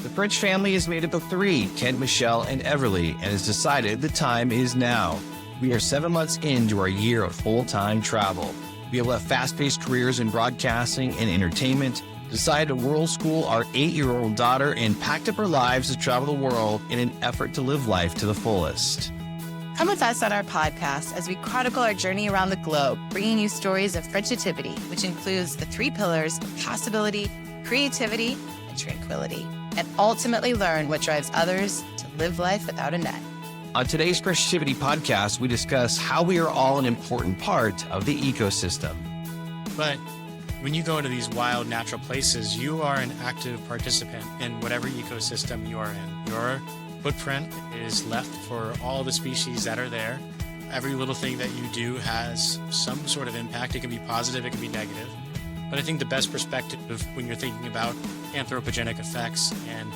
The French family is made up of three, Kent, Michelle, and Everly, and has decided the time is now. We are 7 months into our year of full-time travel. We have left fast-paced careers in broadcasting and entertainment, decided to world school our 8-year-old daughter, and packed up our lives to travel the world in an effort to live life to the fullest. Come with us on our podcast as we chronicle our journey around the globe, bringing you stories of Frenchativity, which includes the three pillars of possibility, creativity, and tranquility, and ultimately learn what drives others to live life without a net. On today's Frenchativity podcast, we discuss how we are all an important part of the ecosystem. But when you go to these wild natural places, you are an active participant in whatever ecosystem you are in. Your footprint is left for all the species that are there. Every little thing that you do has some sort of impact. It can be positive, it can be negative. But I think the best perspective when you're thinking about anthropogenic effects and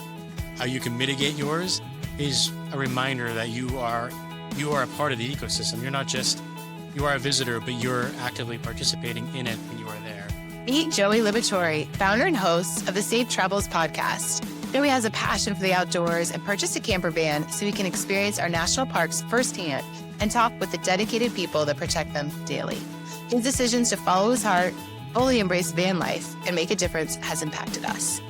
how you can mitigate yours is a reminder that you are a part of the ecosystem. You are a visitor, but you're actively participating in it when you are there. Meet Joey Liberatore, founder and host of the Safe Travels podcast. Joey has a passion for the outdoors and purchased a camper van so he can experience our national parks firsthand and talk with the dedicated people that protect them daily. His decisions to follow his heart, fully embrace van life, and make a difference has impacted us.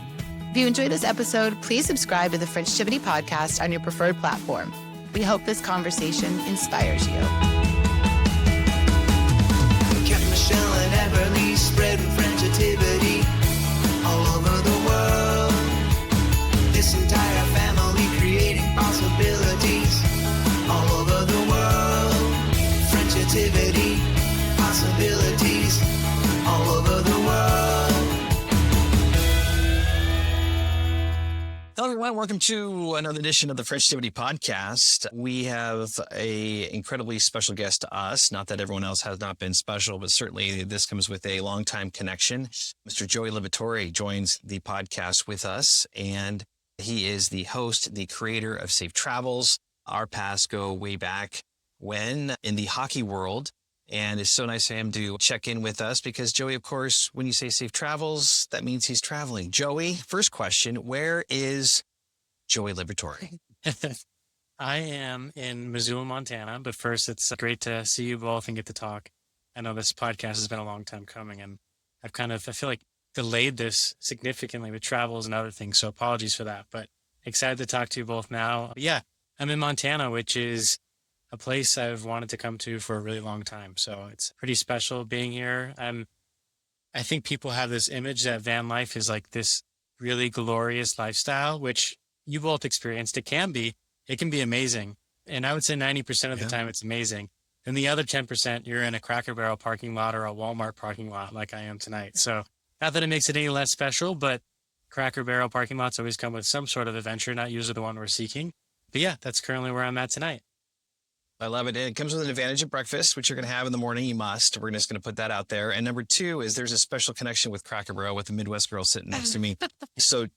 If you enjoyed this episode, please subscribe to the Frenchativity podcast on your preferred platform. We hope this conversation inspires you. Kent, Michelle, and Everly spreading Frenchativity all over the world. This entire family creating possibilities all over the world. Frenchativity, possibilities all over the world. Hello, everyone. Welcome to another edition of the Frenchativity podcast. We have an incredibly special guest to us. Not that everyone else has not been special, but certainly this comes with a longtime connection. Mr. Joey Liberatore joins the podcast with us, and he is the host, the creator of Safe Travels. Our paths go way back when in the hockey world. And it's so nice for him to check in with us because Joey, of course, when you say Safe Travels, that means he's traveling. Joey, first question, where is Joey Liberatore? I am in Missoula, Montana, but first it's great to see you both and get to talk. I know this podcast has been a long time coming, and I feel like delayed this significantly with travels and other things, so apologies for that, but excited to talk to you both now. Yeah, I'm in Montana, which is a place I've wanted to come to for a really long time, so it's pretty special being here. I think people have this image that van life is like this really glorious lifestyle, which you both experienced. It can be amazing, and I would say 90% of the time it's amazing. And the other 10%, you're in a Cracker Barrel parking lot or a Walmart parking lot like I am tonight. So not that it makes it any less special, but Cracker Barrel parking lots always come with some sort of adventure, not usually the one we're seeking. But yeah, that's currently where I'm at tonight. I love it. And it comes with an advantage of breakfast, which you're going to have in the morning. You must. We're just going to put that out there. And number two is there's a special connection with Cracker Barrel with the Midwest girl sitting next to me. So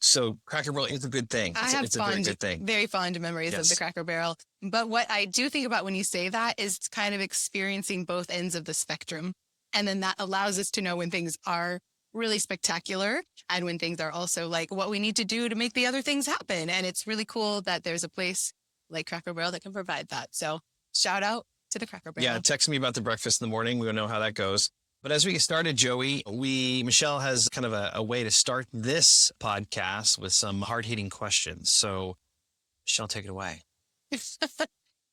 Cracker Barrel is a good thing. It's a very good thing. Very fond memories of the Cracker Barrel. But what I do think about when you say that is kind of experiencing both ends of the spectrum. And then that allows us to know when things are really spectacular and when things are also like what we need to do to make the other things happen. And it's really cool that there's a place like Cracker Barrel that can provide that. So shout out to the Cracker Barrel. Yeah, text me about the breakfast in the morning. We will know how that goes. But as we get started, Joey, Michelle has kind of a way to start this podcast with some hard-hitting questions. So Michelle, take it away.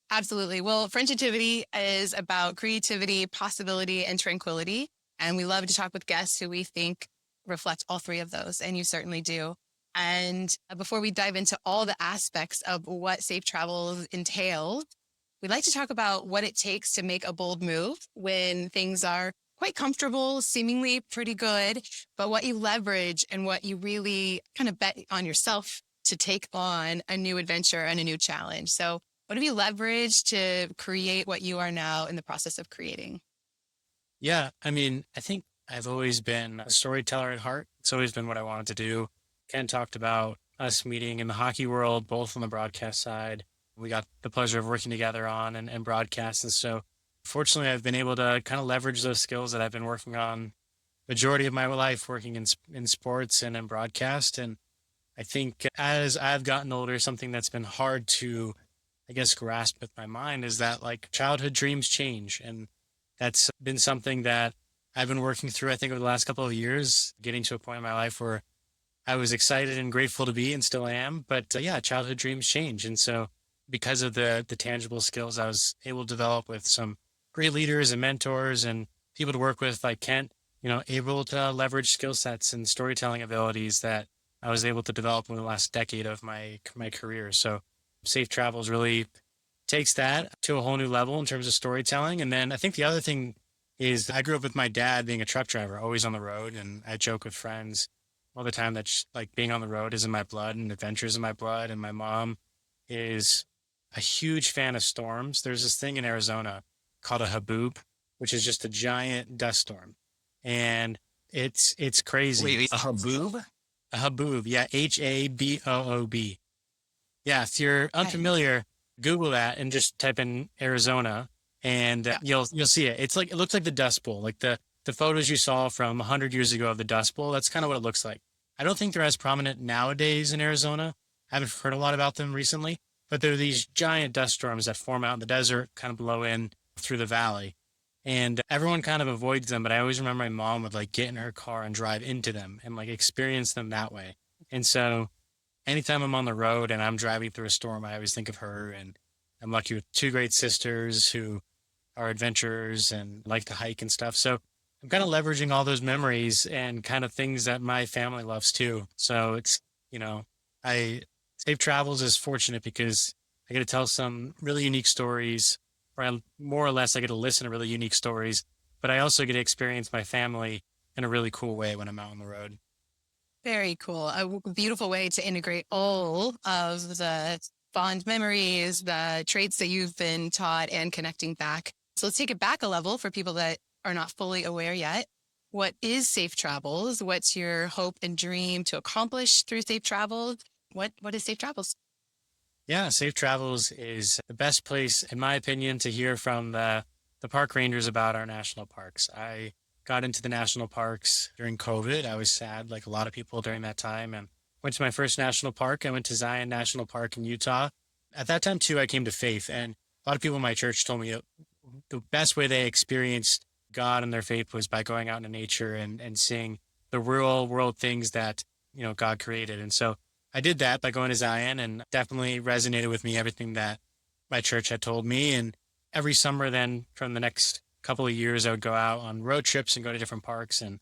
Absolutely. Well, Frenchativity is about creativity, possibility, and tranquility. And we love to talk with guests who we think reflect all three of those. And you certainly do. And before we dive into all the aspects of what Safe Travels entails, we'd like to talk about what it takes to make a bold move when things are quite comfortable, seemingly pretty good, but what you leverage and what you really kind of bet on yourself to take on a new adventure and a new challenge. So what have you leveraged to create what you are now in the process of creating? Yeah, I mean, I think I've always been a storyteller at heart. It's always been what I wanted to do. Ken talked about us meeting in the hockey world, both on the broadcast side. We got the pleasure of working together on and broadcast. And so fortunately, I've been able to kind of leverage those skills that I've been working on majority of my life, working in sports and in broadcast. And I think as I've gotten older, something that's been hard to, I guess, grasp with my mind is that like childhood dreams change. And that's been something that I've been working through, I think, over the last couple of years, getting to a point in my life where I was excited and grateful to be and still am. But yeah, childhood dreams change. And so because of the tangible skills I was able to develop with some great leaders and mentors and people to work with like Kent, able to leverage skill sets and storytelling abilities that I was able to develop over the last decade of my career. So Safe Travels really takes that to a whole new level in terms of storytelling. And then I think the other thing is I grew up with my dad being a truck driver, always on the road. And I joke with friends all the time that like being on the road is in my blood and adventures in my blood. And my mom is a huge fan of storms. There's this thing in Arizona called a haboob, which is just a giant dust storm. And it's crazy. Wait, a haboob? A haboob. Yeah. Haboob. Yeah. If you're unfamiliar, Google that and just type in Arizona and you'll see it. It's like, it looks like the Dust Bowl, like the photos you saw from 100 years ago of the Dust Bowl. That's kind of what it looks like. I don't think they're as prominent nowadays in Arizona. I haven't heard a lot about them recently, but they're these giant dust storms that form out in the desert, kind of blow in through the valley. And everyone kind of avoids them, but I always remember my mom would like get in her car and drive into them and like experience them that way. And so anytime I'm on the road and I'm driving through a storm, I always think of her. And I'm lucky with two great sisters who are adventurers and like to hike and stuff. So I'm kind of leveraging all those memories and kind of things that my family loves too. So it's, Safe Travels is fortunate because I get to tell some really unique stories, or more or less I get to listen to really unique stories, but I also get to experience my family in a really cool way when I'm out on the road. Very cool. A beautiful way to integrate all of the fond memories, the traits that you've been taught and connecting back. So let's take it back a level for people that are not fully aware yet. What is Safe Travels? What's your hope and dream to accomplish through Safe Travels? What is Safe Travels? Yeah, Safe Travels is the best place, in my opinion, to hear from the park rangers about our national parks. I got into the national parks during COVID. I was sad, like a lot of people during that time, and went to my first national park. I went to Zion National Park in Utah. At that time, too, I came to faith, and a lot of people in my church told me the best way they experienced God and their faith was by going out into nature and seeing the real world things that, God created. And so I did that by going to Zion, and definitely resonated with me, everything that my church had told me. And every summer then from the next couple of years, I would go out on road trips and go to different parks. And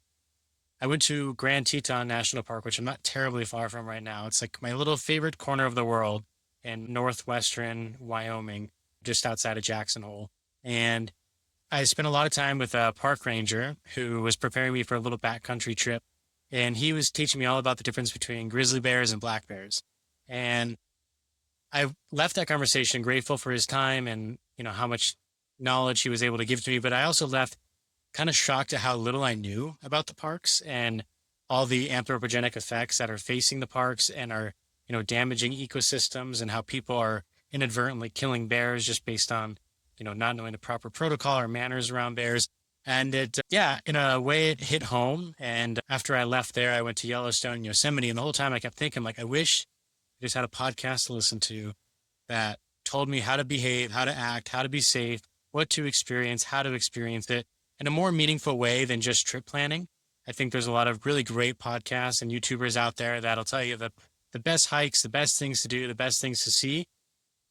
I went to Grand Teton National Park, which I'm not terribly far from right now. It's like my little favorite corner of the world in northwestern Wyoming, just outside of Jackson Hole. And I spent a lot of time with a park ranger who was preparing me for a little backcountry trip. And he was teaching me all about the difference between grizzly bears and black bears. And I left that conversation grateful for his time and, how much knowledge he was able to give to me. But I also left kind of shocked at how little I knew about the parks and all the anthropogenic effects that are facing the parks and are, damaging ecosystems, and how people are inadvertently killing bears just based on, not knowing the proper protocol or manners around bears. And it, in a way it hit home. And after I left there, I went to Yellowstone and Yosemite. And the whole time I kept thinking, like, I wish I just had a podcast to listen to that told me how to behave, how to act, how to be safe, what to experience, how to experience it in a more meaningful way than just trip planning. I think there's a lot of really great podcasts and YouTubers out there that'll tell you the best hikes, the best things to do, the best things to see.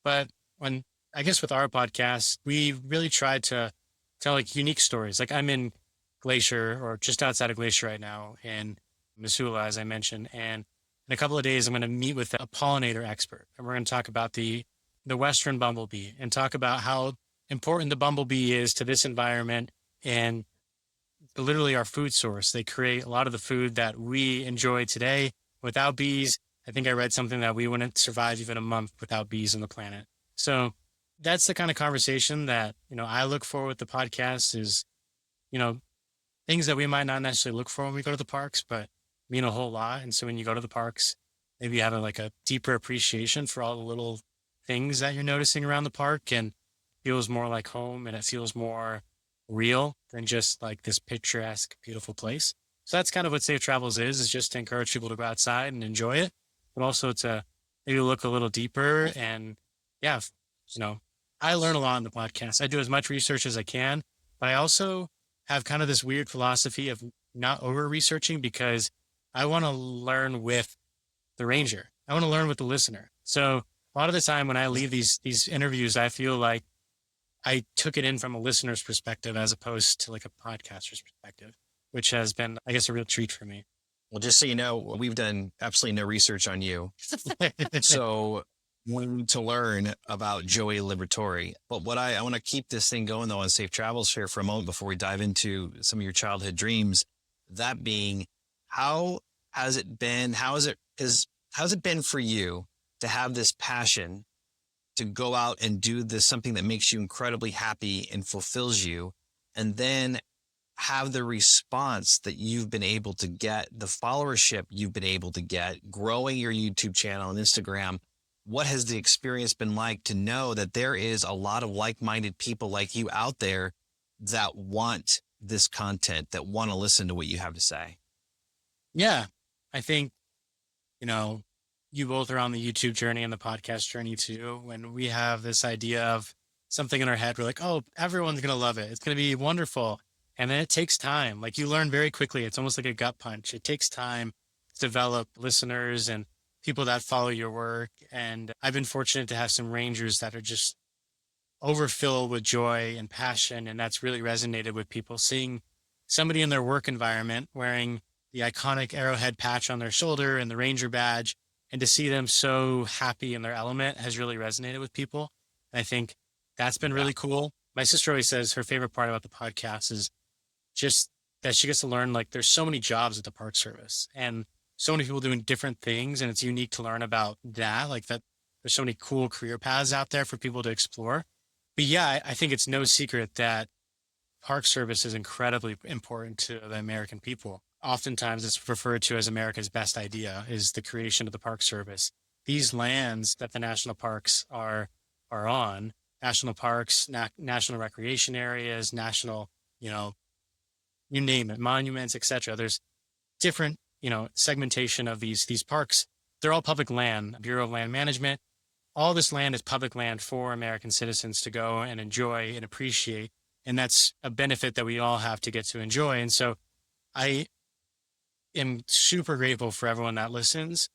But I guess with our podcast, we really tried to tell like unique stories. Like I'm in Glacier, or just outside of Glacier right now in Missoula, as I mentioned. And in a couple of days, I'm going to meet with a pollinator expert. And we're going to talk about the Western bumblebee and talk about how important the bumblebee is to this environment and literally our food source. They create a lot of the food that we enjoy today. Without bees, I think I read something that we wouldn't survive even a month without bees on the planet. So that's the kind of conversation that, I look for with the podcast is, things that we might not necessarily look for when we go to the parks, but mean a whole lot. And so when you go to the parks, maybe you have a deeper appreciation for all the little things that you're noticing around the park, and feels more like home, and it feels more real than just like this picturesque, beautiful place. So that's kind of what Safe Travels is just to encourage people to go outside and enjoy it. but also to maybe look a little deeper. And yeah, I learn a lot on the podcast. I do as much research as I can, but I also have kind of this weird philosophy of not over researching, because I want to learn with the ranger. I want to learn with the listener. So a lot of the time when I leave these interviews, I feel like I took it in from a listener's perspective as opposed to like a podcaster's perspective, which has been, I guess, a real treat for me. Well, just so you know, we've done absolutely no research on you. So we need to learn about Joey Liberatore. But what I want to keep this thing going though on Safe Travels here for a moment before we dive into some of your childhood dreams. That being, how has it been for you to have this passion to go out and do this, something that makes you incredibly happy and fulfills you, and then have the response that you've been able to get, the followership you've been able to get, growing your YouTube channel and Instagram? What has the experience been like to know that there is a lot of like-minded people like you out there that want this content, that want to listen to what you have to say? Yeah, I think, you both are on the YouTube journey and the podcast journey too. When we have this idea of something in our head, we're like, oh, everyone's going to love it. It's going to be wonderful. And then it takes time. Like, you learn very quickly. It's almost like a gut punch. It takes time to develop listeners and people that follow your work. And I've been fortunate to have some rangers that are just overfilled with joy and passion. And that's really resonated with people. Seeing somebody in their work environment wearing the iconic arrowhead patch on their shoulder and the ranger badge, and to see them so happy in their element has really resonated with people. And I think that's been really cool. My sister always says her favorite part about the podcast is just that she gets to learn, like, there's so many jobs at the Park Service and so many people doing different things. And it's unique to learn about that, like that there's so many cool career paths out there for people to explore. But yeah, I think it's no secret that Park Service is incredibly important to the American people. Oftentimes it's referred to as America's best idea, is the creation of the Park Service. These lands that the national parks are on, national parks, national recreation areas, national, you name it, monuments, etc. There's different, segmentation of these parks. They're all public land, Bureau of Land Management. All this land is public land for American citizens to go and enjoy and appreciate. And that's a benefit that we all have to get to enjoy. And so I am super grateful for everyone that listens.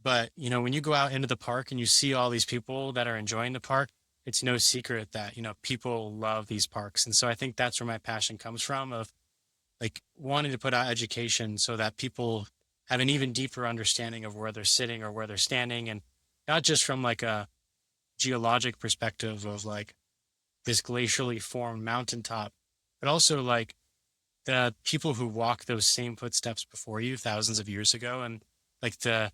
But, when you go out into the park and you see all these people that are enjoying the park, it's no secret that, people love these parks. And so I think that's where my passion comes from, of like wanting to put out education so that people have an even deeper understanding of where they're sitting or where they're standing. And not just from like a geologic perspective of like this glacially formed mountaintop, but also like the people who walk those same footsteps before you thousands of years ago, and like the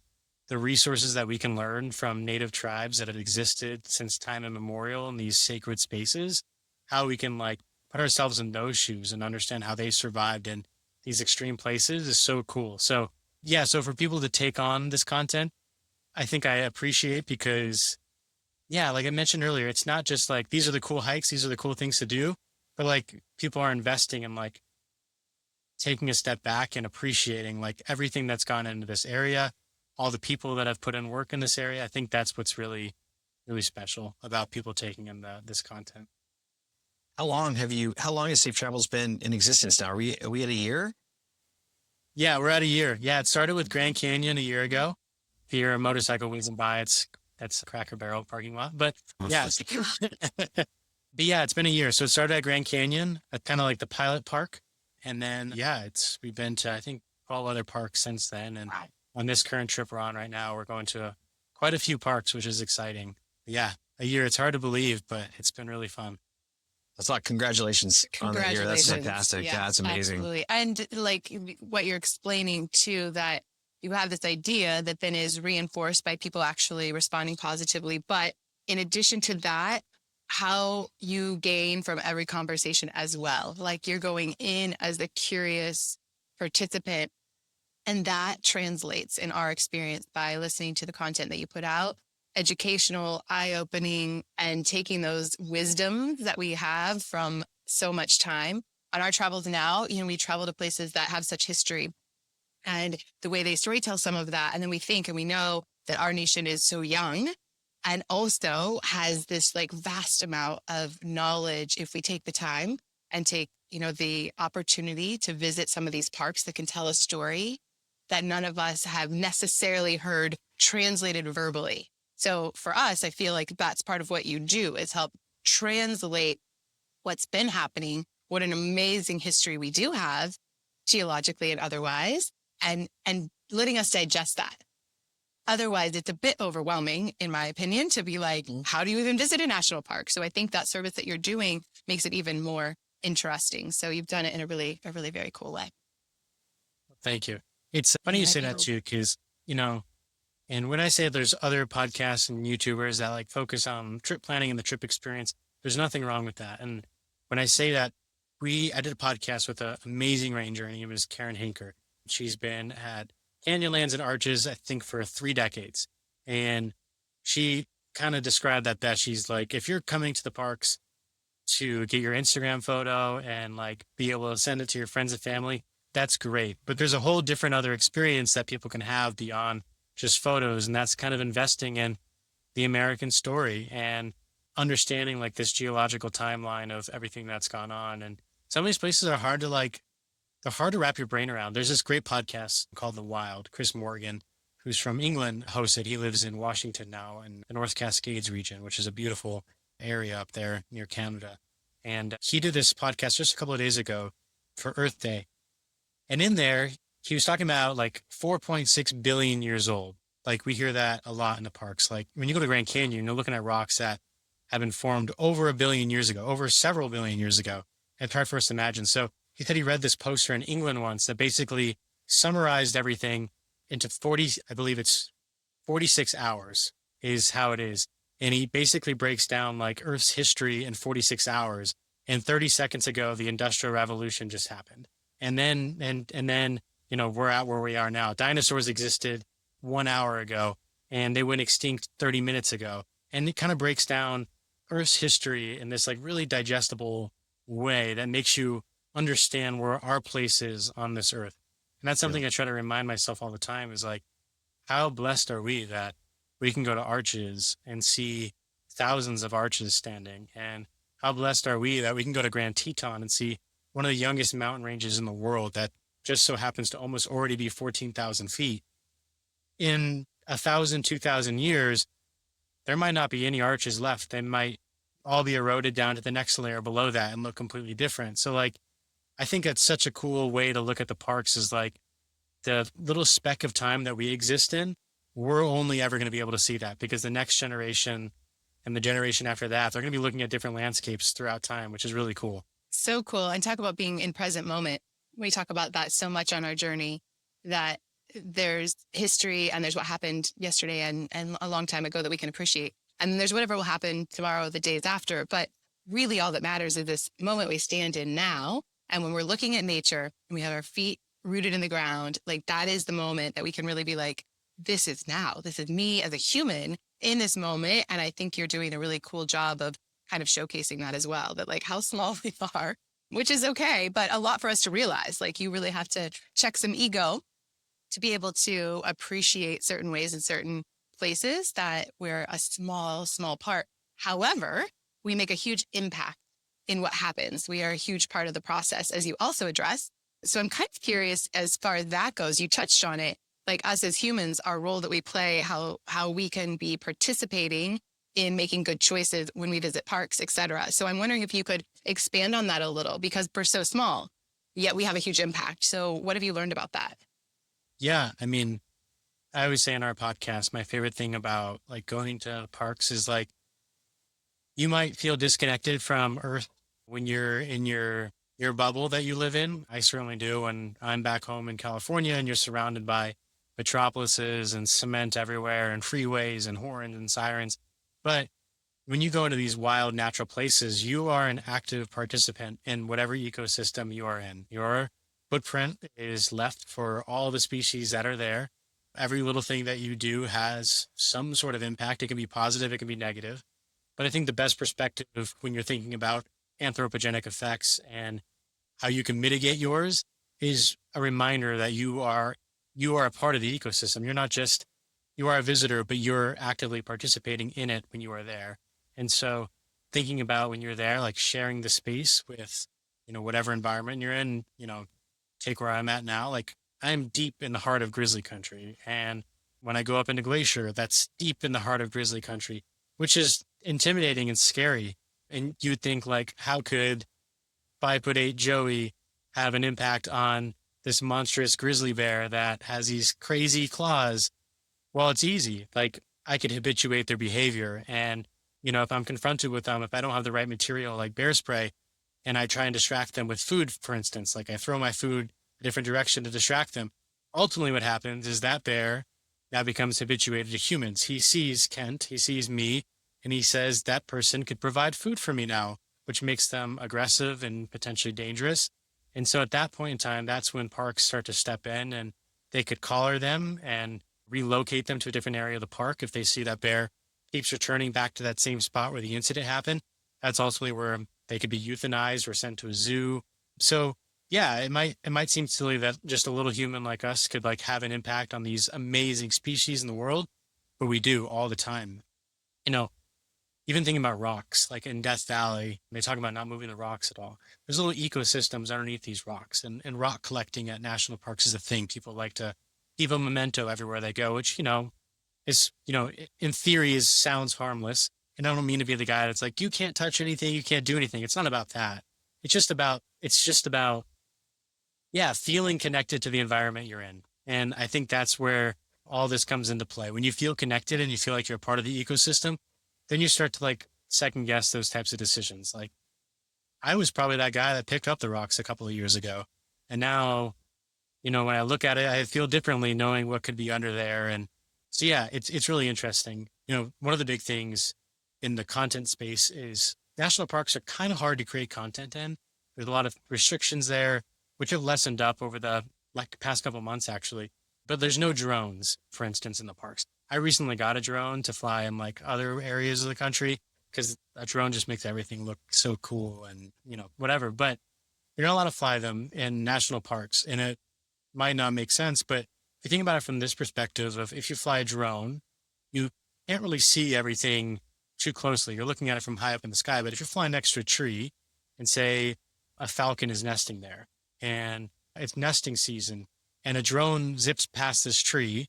resources that we can learn from native tribes that have existed since time immemorial in these sacred spaces, how we can like put ourselves in those shoes and understand how they survived in these extreme places is so cool. So yeah, so for people to take on this content, I think I appreciate, because yeah, like I mentioned earlier, it's not just like, these are the cool hikes, these are the cool things to do, but like people are investing in like taking a step back and appreciating like everything that's gone into this area, all the people that have put in work in this area. I think that's what's really, really special about people taking in this content. How long has Safe Travels been in existence now? Are we at a year? Yeah, we're at a year. Yeah, it started with Grand Canyon a year ago. If you're a motorcycle whizzing by, that's a Cracker Barrel parking lot. But yeah, but yeah, it's been a year. So it started at Grand Canyon, kind of like the pilot park. And then, yeah, we've been to, I think, all other parks since then. And on this current trip we're on right now, we're going to quite a few parks, which is exciting. But yeah, a year. It's hard to believe, but it's been really fun. That's a lot. Congratulations on the year. That's fantastic. Yeah, that's amazing. Absolutely. And like what you're explaining too, that you have this idea that then is reinforced by people actually responding positively. But in addition to that, how you gain from every conversation as well. Like you're going in as the curious participant, and that translates in our experience by listening to the content that you put out, educational, eye-opening, and taking those wisdoms that we have from so much time on our travels now. We travel to places that have such history, and the way they storytell some of that. And then we think and we know that our nation is so young and also has this like vast amount of knowledge if we take the time and take, the opportunity to visit some of these parks that can tell a story that none of us have necessarily heard translated verbally. So for us, I feel like that's part of what you do is help translate what's been happening, what an amazing history we do have geologically and otherwise, and letting us digest that. Otherwise, it's a bit overwhelming, in my opinion, to be like, how do you even visit a national park? So I think that service that you're doing makes it even more interesting. So you've done it in a really very cool way. Thank you. It's funny you say that too, because, and when I say there's other podcasts and YouTubers that like focus on trip planning and the trip experience, there's nothing wrong with that. And when I say that, I did a podcast with an amazing ranger. Her name is Karen Hinker. She's been at Canyonlands and Arches, I think, for 3 decades. And she kind of described that she's like, if you're coming to the parks to get your Instagram photo and like be able to send it to your friends and family, that's great. But there's a whole different other experience that people can have beyond just photos. And that's kind of investing in the American story and understanding like this geological timeline of everything that's gone on. And some of these places are hard to wrap your brain around. There's this great podcast called The Wild. Chris Morgan, who's from England, hosts it. He lives in Washington now in the North Cascades region, which is a beautiful area up there near Canada. And he did this podcast just a couple of days ago for Earth Day. And in there, he was talking about like 4.6 billion years old. Like we hear that a lot in the parks. Like when you go to Grand Canyon, you're looking at rocks that have been formed over a billion years ago, over several billion years ago. It's hard for us to imagine. So he said he read this poster in England once that basically summarized everything into 46 hours is how it is. And he basically breaks down like Earth's history in 46 hours. And 30 seconds ago, the Industrial Revolution just happened. And then, we're at where we are now. Dinosaurs existed 1 hour ago and they went extinct 30 minutes ago. And it kind of breaks down Earth's history in this like really digestible way that makes you understand where our place is on this earth. And that's something I try to remind myself all the time is like, how blessed are we that we can go to Arches and see thousands of arches standing? And how blessed are we that we can go to Grand Teton and see one of the youngest mountain ranges in the world that just so happens to almost already be 14,000 feet. In 1,000, 2,000 years, there might not be any arches left. They might all be eroded down to the next layer below that and look completely different. So like, I think that's such a cool way to look at the parks is like the little speck of time that we exist in, we're only ever going to be able to see that because the next generation and the generation after that, they're going to be looking at different landscapes throughout time, which is really cool. So cool. And talk about being in present moment. We talk about that so much on our journey that there's history and there's what happened yesterday and a long time ago that we can appreciate. And then there's whatever will happen tomorrow, the days after. But really all that matters is this moment we stand in now. And when we're looking at nature and we have our feet rooted in the ground, like that is the moment that we can really be like, this is now. This is me as a human in this moment. And I think you're doing a really cool job of kind of showcasing that as well, that like how small we are, which is okay, but a lot for us to realize. Like you really have to check some ego to be able to appreciate certain ways in certain places that we're a small part. However, we make a huge impact in what happens. We are a huge part of the process, as you also address. So I'm kind of curious as far as that goes, you touched on it, like us as humans, our role that we play, how we can be participating in making good choices when we visit parks, et cetera. So I'm wondering if you could expand on that a little because we're so small, yet we have a huge impact. So what have you learned about that? Yeah. I mean, I always say in our podcast, my favorite thing about like going to parks is like, you might feel disconnected from Earth when you're in your bubble that you live in. I certainly do when I'm back home in California and you're surrounded by metropolises and cement everywhere and freeways and horns and sirens. But when you go into these wild natural places, you are an active participant in whatever ecosystem you are in. Your footprint is left for all the species that are there. Every little thing that you do has some sort of impact. It can be positive, it can be negative. But I think the best perspective when you're thinking about anthropogenic effects and how you can mitigate yours is a reminder that you are a part of the ecosystem. You're not just you are a visitor, but you're actively participating in it when you are there. And so thinking about when you're there, like sharing the space with, whatever environment you're in, take where I'm at now, like I'm deep in the heart of grizzly country. And when I go up into Glacier, that's deep in the heart of grizzly country, which is intimidating and scary. And you would think like, how could 5'8" Joey have an impact on this monstrous grizzly bear that has these crazy claws? Well, it's easy. Like I could habituate their behavior. And, if I'm confronted with them, if I don't have the right material like bear spray, and I try and distract them with food, for instance, like I throw my food a different direction to distract them, ultimately what happens is that bear now becomes habituated to humans. He sees Kent, he sees me, and he says that person could provide food for me now, which makes them aggressive and potentially dangerous. And so at that point in time, that's when parks start to step in, and they could collar them and relocate them to a different area of the park if they see that bear keeps returning back to that same spot where the incident happened. That's ultimately where they could be euthanized or sent to a zoo. So yeah, it might seem silly that just a little human like us could like have an impact on these amazing species in the world, but we do all the time. Even thinking about rocks, like in Death Valley, they talk about not moving the rocks at all. There's little ecosystems underneath these rocks, and rock collecting at national parks is a thing. People like to leave a memento everywhere they go, which, is, in theory sounds harmless. And I don't mean to be the guy that's like, you can't touch anything, you can't do anything. It's not about that. It's just about, yeah, feeling connected to the environment you're in. And I think that's where all this comes into play. When you feel connected and you feel like you're a part of the ecosystem, then you start to like second guess those types of decisions. Like I was probably that guy that picked up the rocks a couple of years ago. And now, when I look at it, I feel differently knowing what could be under there. And so, yeah, it's really interesting. One of the big things in the content space is national parks are kind of hard to create content in. There's a lot of restrictions there, which have lessened up over the past couple of months, actually. But there's no drones, for instance, in the parks. I recently got a drone to fly in like other areas of the country because a drone just makes everything look so cool and, whatever. But you're not allowed to fly them in national parks. And it might not make sense, but if you think about it from this perspective of if you fly a drone, you can't really see everything too closely. You're looking at it from high up in the sky. But if you're flying next to a tree and say a falcon is nesting there and it's nesting season and a drone zips past this tree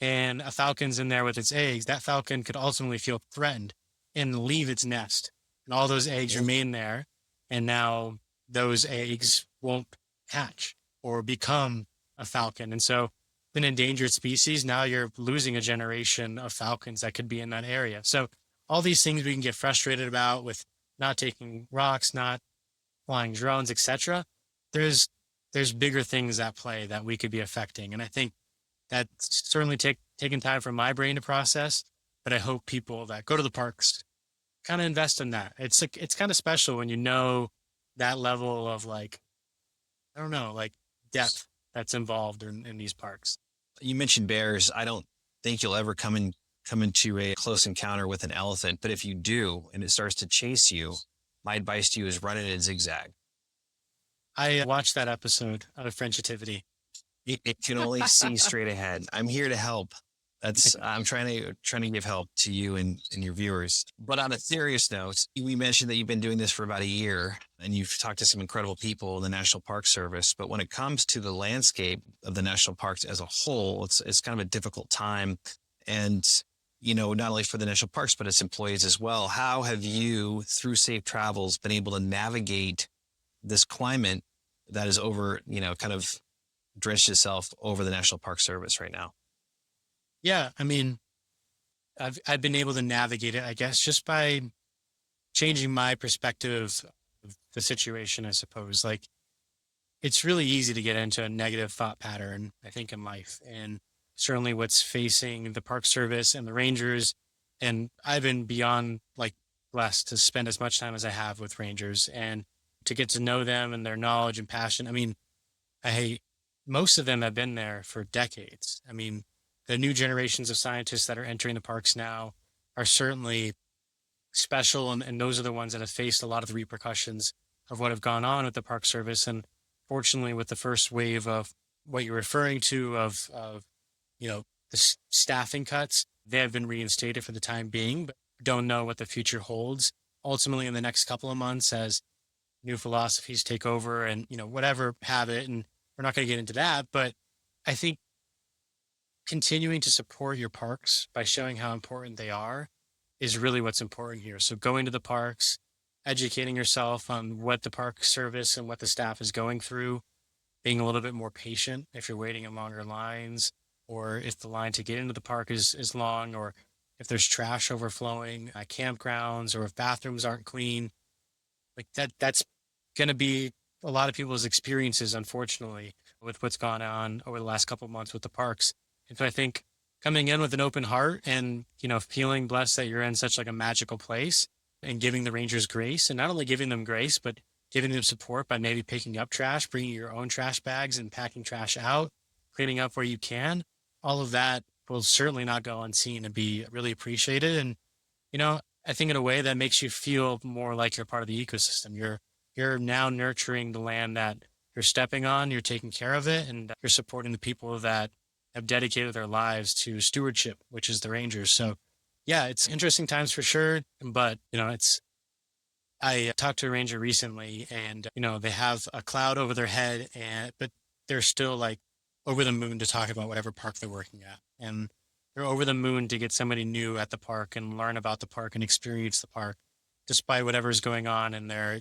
and a falcon's in there with its eggs, that falcon could ultimately feel threatened and leave its nest. And all those eggs remain there. And now those eggs won't hatch or become a falcon. And so an endangered species, now you're losing a generation of falcons that could be in that area. So all these things we can get frustrated about with not taking rocks, not flying drones, etc. There's bigger things at play that we could be affecting. And I think that's certainly taking time for my brain to process, but I hope people that go to the parks kind of invest in that. It's kind of special when you know that level of like, I don't know, like depth that's involved in these parks. You mentioned bears. I don't think you'll ever come into a close encounter with an elephant, but if you do and it starts to chase you, my advice to you is run it in zigzag. I watched that episode of Friendshiptivity. It can only see straight ahead. I'm here to help. I'm trying to give help to you and your viewers. But on a serious note, we mentioned that you've been doing this for about a year and you've talked to some incredible people in the National Park Service. But when it comes to the landscape of the national parks as a whole, it's kind of a difficult time. And, not only for the national parks, but its employees as well. How have you, through Safe Travels, been able to navigate this climate that is over, kind of drenched itself over the National Park Service right now? Yeah, I mean, I've been able to navigate it, I guess, just by changing my perspective of the situation, I suppose. Like, it's really easy to get into a negative thought pattern, I think, in life. And certainly what's facing the Park Service and the Rangers. And I've been beyond blessed to spend as much time as I have with Rangers and to get to know them and their knowledge and passion. I mean, most of them have been there for decades. I mean, the new generations of scientists that are entering the parks now are certainly special. And those are the ones that have faced a lot of the repercussions of what have gone on with the Park Service. And fortunately, with the first wave of what you're referring to of staffing cuts, they have been reinstated for the time being, but don't know what the future holds. Ultimately, in the next couple of months, as new philosophies take over and, whatever habit, and we're not going to get into that, but I think continuing to support your parks by showing how important they are is really what's important here. So going to the parks, educating yourself on what the park service and what the staff is going through, being a little bit more patient if you're waiting in longer lines, or if the line to get into the park is long, or if there's trash overflowing at campgrounds, or if bathrooms aren't clean. Like that's going to be a lot of people's experiences, unfortunately, with what's gone on over the last couple of months with the parks. And so I think coming in with an open heart and, feeling blessed that you're in such like a magical place, and giving the Rangers grace, and not only giving them grace, but giving them support by maybe picking up trash, bringing your own trash bags and packing trash out, cleaning up where you can. All of that will certainly not go unseen and be really appreciated. And, I think in a way that makes you feel more like you're part of the ecosystem. You're now nurturing the land that you're stepping on, you're taking care of it, and you're supporting the people that have dedicated their lives to stewardship, which is the Rangers. So yeah, it's interesting times for sure. But, I talked to a Ranger recently, and, they have a cloud over their head, but they're still like over the moon to talk about whatever park they're working at. And they're over the moon to get somebody new at the park and learn about the park and experience the park, despite whatever's going on in their,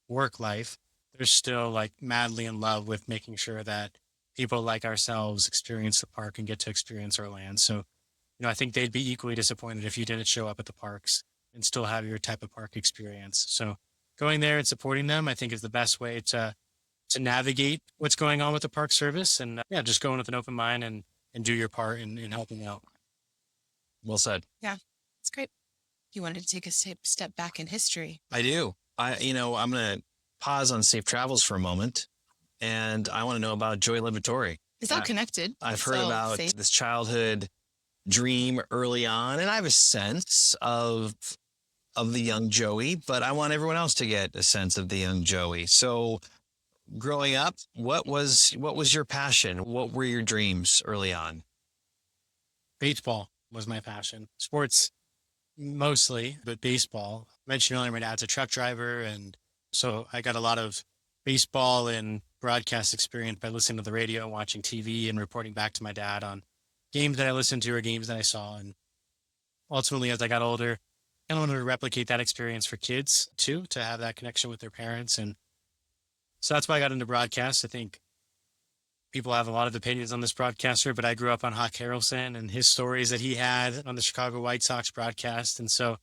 work life. They're still like madly in love with making sure that people like ourselves experience the park and get to experience our land. So, I think they'd be equally disappointed if you didn't show up at the parks and still have your type of park experience. So going there and supporting them, I think, is the best way to navigate what's going on with the park service. And just going with an open mind and do your part in helping out. Well said. Yeah, it's great. You wanted to take a step back in history. I do. I'm going to pause on safe travels for a moment, and I want to know about Joey Liberatore. It's all connected. I've heard about this childhood dream early on, and I have a sense of the young Joey, but I want everyone else to get a sense of the young Joey. So growing up, what was your passion? What were your dreams early on? Baseball was my passion. Sports mostly, but baseball. I mentioned earlier, my dad's a truck driver, and so I got a lot of baseball and broadcast experience by listening to the radio and watching TV and reporting back to my dad on games that I listened to or games that I saw. And ultimately, as I got older, I wanted to replicate that experience for kids too, to have that connection with their parents. And so that's why I got into broadcast. I think people have a lot of opinions on this broadcaster, but I grew up on Hawk Harrelson and his stories that he had on the Chicago White Sox broadcast. And so,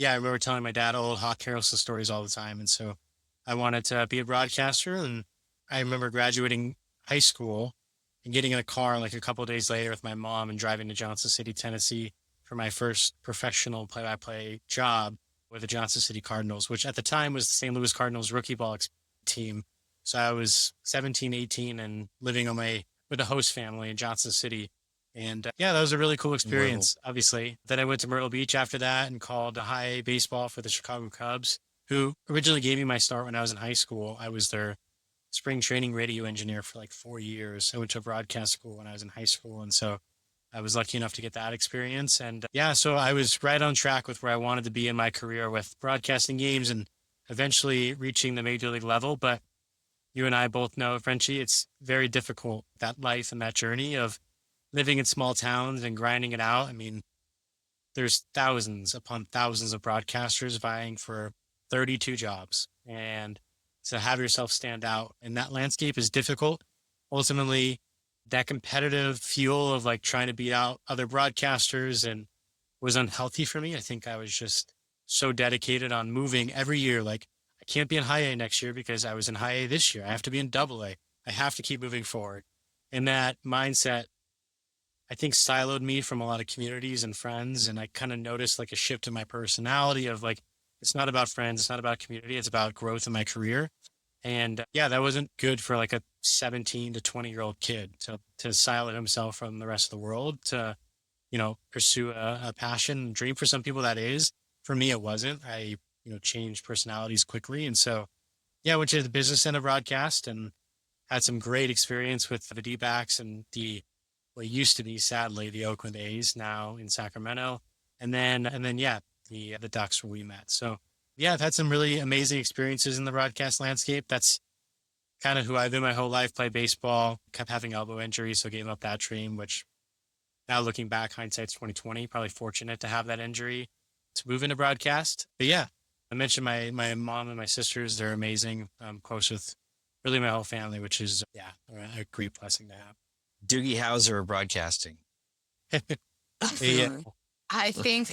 I remember telling my dad old Hawk Harrelson stories all the time. And so I wanted to be a broadcaster. And I remember graduating high school and getting in a car like a couple of days later with my mom and driving to Johnson City, Tennessee for my first professional play-by-play job with the Johnson City Cardinals, which at the time was the St. Louis Cardinals rookie ball team. So I was 17, 18 and living with a host family in Johnson City. And that was a really cool experience, obviously. Then I went to Myrtle Beach after that and called high A baseball for the Chicago Cubs, who originally gave me my start when I was in high school. I was their spring training radio engineer for like 4 years. I went to a broadcast school when I was in high school. And so I was lucky enough to get that experience. And so I was right on track with where I wanted to be in my career with broadcasting games and eventually reaching the major league level. But you and I both know, Frenchie, it's very difficult, that life and that journey of living in small towns and grinding it out. I mean, there's thousands upon thousands of broadcasters vying for 32 jobs. And to have yourself stand out in that landscape is difficult. Ultimately, that competitive fuel of like trying to beat out other broadcasters and was unhealthy for me. I think I was just so dedicated on moving every year. Like, I can't be in high A next year because I was in high A this year. I have to be in double A. I have to keep moving forward. And that mindset, I think, siloed me from a lot of communities and friends. And I kind of noticed like a shift in my personality of like, it's not about friends. It's not about community. It's about growth in my career. And that wasn't good for like a 17 to 20-year-old kid to silo himself from the rest of the world, to, pursue a passion and dream. For some people that is. For me, it wasn't. I, changed personalities quickly. And so, went to the business end of broadcast and had some great experience with the D-backs and what used to be, sadly, the Oakland A's, now in Sacramento. And then, yeah, the Ducks where we met. So yeah, I've had some really amazing experiences in the broadcast landscape. That's kind of who I've been my whole life, played baseball, kept having elbow injuries, so gave up that dream, which now looking back, hindsight's 2020, probably fortunate to have that injury to move into broadcast. But yeah, I mentioned my mom and my sisters. They're amazing. I'm close with really my whole family, which is, yeah, a great blessing to have. Doogie Howser of broadcasting. Yeah. I think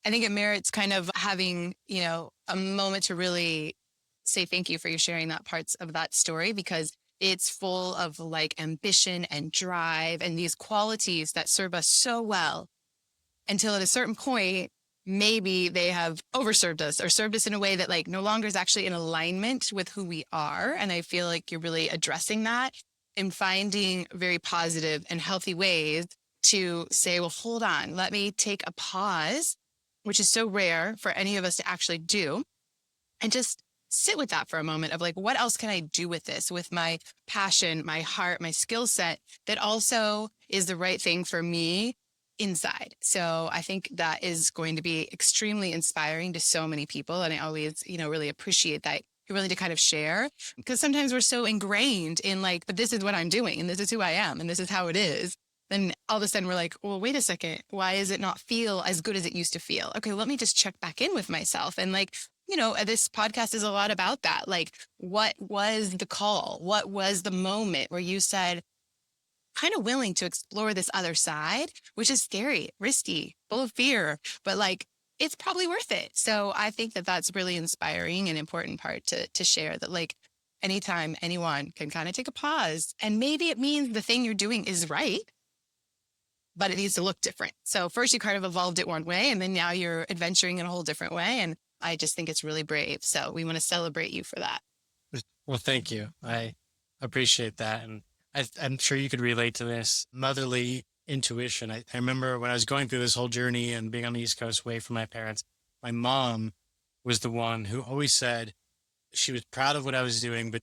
it merits kind of having, a moment to really say thank you for you sharing that parts of that story, because it's full of like ambition and drive and these qualities that serve us so well until at a certain point, maybe they have overserved us or served us in a way that like no longer is actually in alignment with who we are. And I feel like you're really addressing that and finding very positive and healthy ways to say, well, hold on, let me take a pause, which is so rare for any of us to actually do, and just sit with that for a moment of like, what else can I do with this, with my passion, my heart, my skill set that also is the right thing for me inside. So I think that is going to be extremely inspiring to so many people. And I always, really appreciate that you're willing to kind of share, because sometimes we're so ingrained in like, but this is what I'm doing and this is who I am and this is how it is. Then all of a sudden we're like, well, wait a second. Why does it not feel as good as it used to feel? Okay, let me just check back in with myself. And like, this podcast is a lot about that. Like, what was the call? What was the moment where you said, kind of willing to explore this other side, which is scary, risky, full of fear, but like, it's probably worth it. So I think that that's really inspiring and important part to share, that like anytime anyone can kind of take a pause, and maybe it means the thing you're doing is right, but it needs to look different. So first you kind of evolved it one way, and then now you're adventuring in a whole different way. And I just think it's really brave. So we want to celebrate you for that. Well, thank you. I appreciate that. And I'm sure you could relate to this motherly intuition. I remember when I was going through this whole journey and being on the East Coast away from my parents, my mom was the one who always said she was proud of what I was doing, but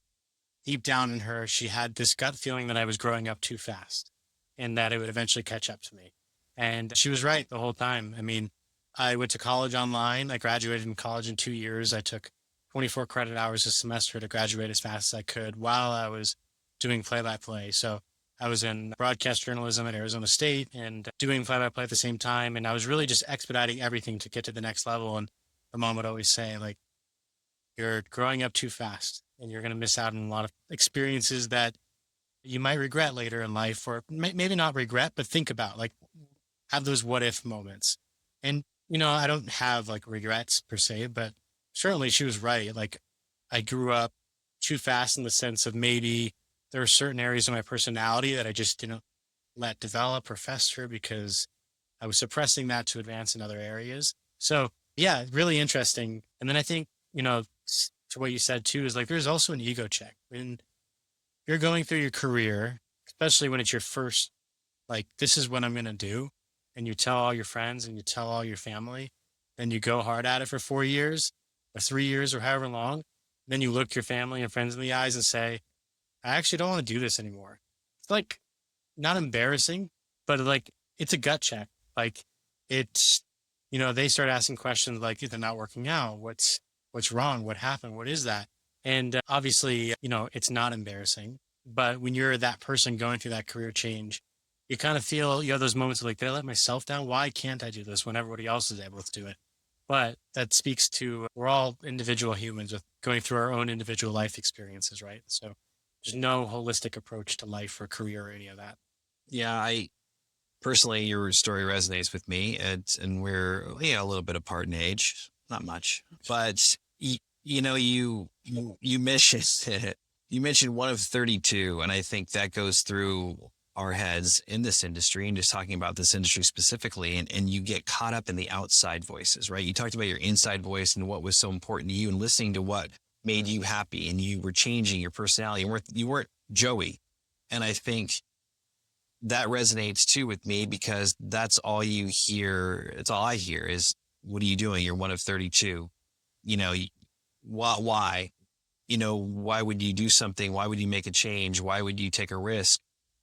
deep down in her, she had this gut feeling that I was growing up too fast and that it would eventually catch up to me. And she was right the whole time. I mean, I went to college online. I graduated in college in 2 years. I took 24 credit hours a semester to graduate as fast as I could while I was doing play-by-play. So I was in broadcast journalism at Arizona State and doing play-by-play at the same time. And I was really just expediting everything to get to the next level. And my mom would always say, like, you're growing up too fast and you're going to miss out on a lot of experiences that you might regret later in life, or maybe not regret, but think about, like, have those what if moments. And, I don't have like regrets per se, but certainly she was right. Like, I grew up too fast in the sense of maybe there are certain areas of my personality that I just didn't let develop or fester because I was suppressing that to advance in other areas. So yeah, really interesting. And then I think, to what you said too, is like, there's also an ego check when you're going through your career, especially when it's your first, like, this is what I'm going to do. And you tell all your friends and you tell all your family, then you go hard at it for 4 years or 3 years or however long. Then you look your family and friends in the eyes and say, I actually don't want to do this anymore. It's like not embarrassing, but like, it's a gut check. Like, it's, they start asking questions like, they're not working out. What's wrong? What happened? What is that? And obviously, it's not embarrassing, but when you're that person going through that career change, you kind of feel, those moments of like, did I let myself down? Why can't I do this when everybody else is able to do it? But that speaks to, we're all individual humans with going through our own individual life experiences, right? So there's no holistic approach to life or career or any of that. Yeah, I personally, your story resonates with me, and we're a little bit apart in age, not much, but you mentioned you mentioned one of 32, and I think that goes through our heads in this industry, and just talking about this industry specifically, and you get caught up in the outside voices, right? You talked about your inside voice and what was so important to you and listening to what made you happy, and you were changing your personality. You weren't Joey. And I think that resonates too with me, because that's all you hear. It's all I hear is, what are you doing? You're one of 32. Why? Why would you do something? Why would you make a change? Why would you take a risk?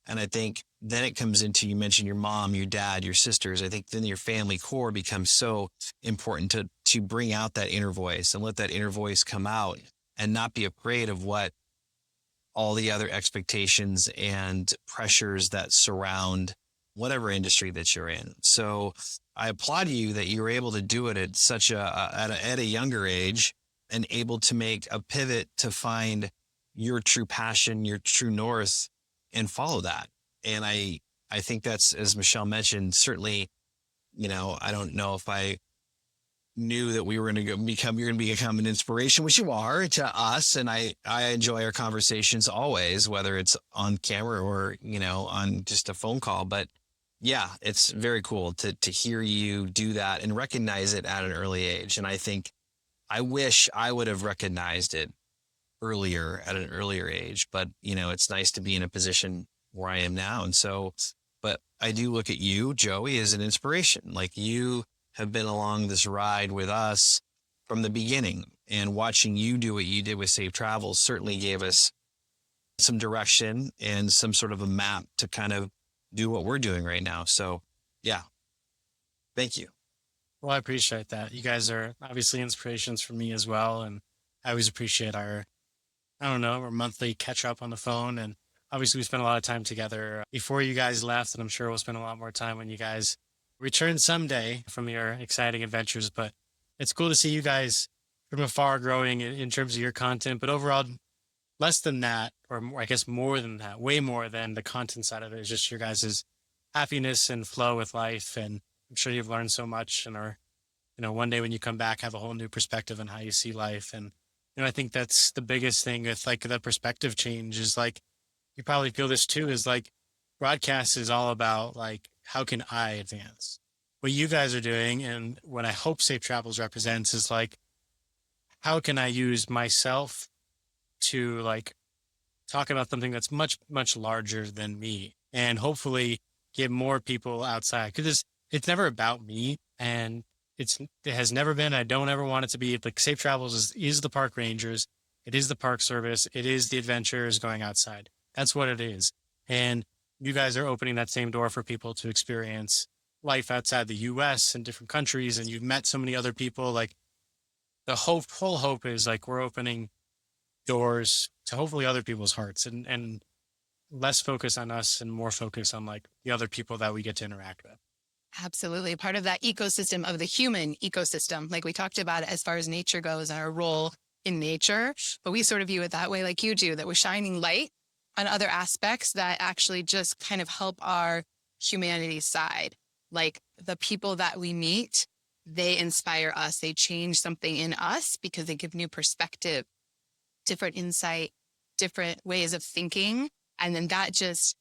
And I think then it comes into, you mentioned your mom, your dad, your sisters. I think then your family core becomes so important to bring out that inner voice and let that inner voice come out and not be afraid of what all the other expectations and pressures that surround whatever industry that you're in. So I applaud you that you were able to do it at such at a younger age and able to make a pivot to find your true passion, your true north, and follow that. And I think that's, as Michelle mentioned, certainly, I don't know if I knew that we were going to become an inspiration, which you are to us. And I enjoy our conversations always, whether it's on camera or, on just a phone call. But yeah, it's very cool to hear you do that and recognize it at an early age. And I think I wish I would have recognized it earlier at an earlier age, but it's nice to be in a position where I am now. And so, but I do look at you, Joey, as an inspiration. Like, you have been along this ride with us from the beginning, and watching you do what you did with Safe Travels certainly gave us some direction and some sort of a map to kind of do what we're doing right now. So yeah, thank you. Well, I appreciate that. You guys are obviously inspirations for me as well. And I always appreciate our monthly catch up on the phone. And obviously we spent a lot of time together before you guys left, and I'm sure we'll spend a lot more time when you guys return someday from your exciting adventures. But it's cool to see you guys from afar growing in terms of your content, but overall less than that, or more, I guess more than that, way more than the content side of it, is just your guys' happiness and flow with life. And I'm sure you've learned so much and are, one day when you come back, have a whole new perspective on how you see life. And, I think that's the biggest thing with like the perspective change is like, you probably feel this too, is like broadcast is all about like, how can I advance? What you guys are doing, and what I hope Safe Travels represents, is like, how can I use myself to like talk about something that's much, much larger than me, and hopefully get more people outside? Because it's never about me, and it has never been. I don't ever want it to be. Like, Safe Travels is the park rangers. It is the park service. It is the adventurers going outside. That's what it is. And you guys are opening that same door for people to experience life outside the US and different countries. And you've met so many other people. Like, the whole hope is like, we're opening doors to hopefully other people's hearts, and less focus on us and more focus on like the other people that we get to interact with. Absolutely. Part of that ecosystem of the human ecosystem, like we talked about it as far as nature goes and our role in nature, but we sort of view it that way, like you do, that we're shining light on other aspects that actually just kind of help our humanity side. Like, the people that we meet, they inspire us. They change something in us because they give new perspective, different insight, different ways of thinking. And then that just,